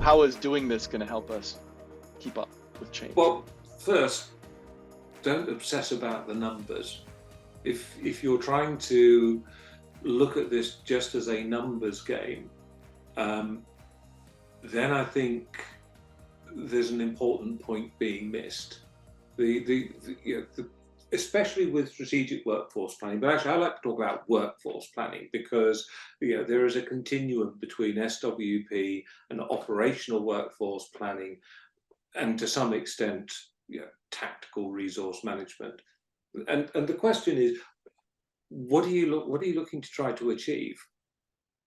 how is doing this going to help us keep up with change? Well, first, don't obsess about the numbers. If you're trying to look at this just as a numbers game, then I think there's an important point being missed. Especially with strategic workforce planning, but actually I like to talk about workforce planning because there is a continuum between SWP and operational workforce planning, and to some extent, tactical resource management. And the question is, what are you looking to try to achieve?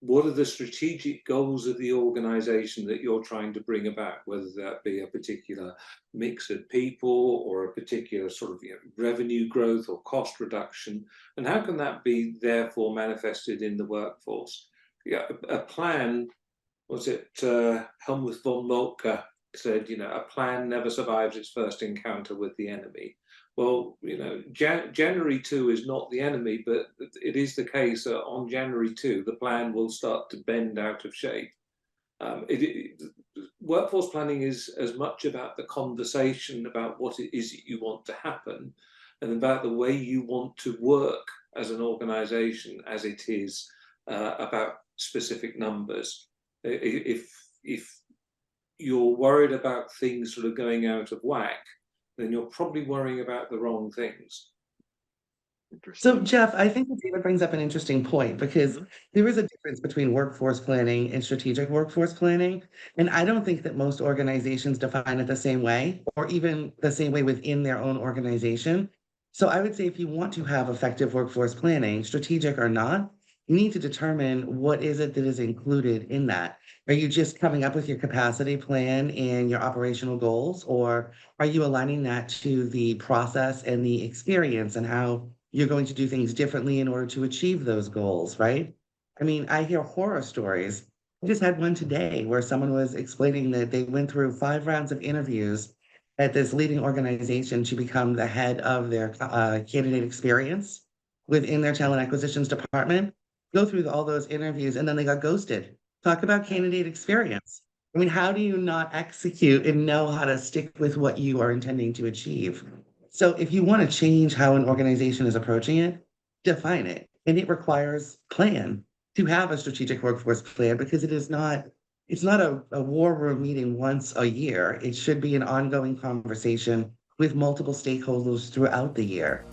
What are the strategic goals of the organization that you're trying to bring about, whether that be a particular mix of people or a particular sort of revenue growth or cost reduction? And how can that be therefore manifested in the workforce? A plan, was it Helmut von Moltke said, a plan never survives its first encounter with the enemy. Well, January 2 is not the enemy, but it is the case that on January 2, the plan will start to bend out of shape. Workforce planning is as much about the conversation about what it is that you want to happen and about the way you want to work as an organization as it is about specific numbers. If you're worried about things sort of going out of whack, then you're probably worrying about the wrong things. So, Jeff, I think that David brings up an interesting point because there is a difference between workforce planning and strategic workforce planning. And I don't think that most organizations define it the same way or even the same way within their own organization. So I would say if you want to have effective workforce planning, strategic or not, you need to determine what is it that is included in that. Are you just coming up with your capacity plan and your operational goals, or are you aligning that to the process and the experience and how you're going to do things differently in order to achieve those goals, right? I mean, I hear horror stories. I just had one today where someone was explaining that they went through 5 rounds of interviews at this leading organization to become the head of their candidate experience within their talent acquisitions department. Go through all those interviews and then they got ghosted. Talk about candidate experience. I mean, how do you not execute and know how to stick with what you are intending to achieve? So if you want to change how an organization is approaching it, define it. And it requires plan to have a strategic workforce plan because it's not a war room meeting once a year. It should be an ongoing conversation with multiple stakeholders throughout the year.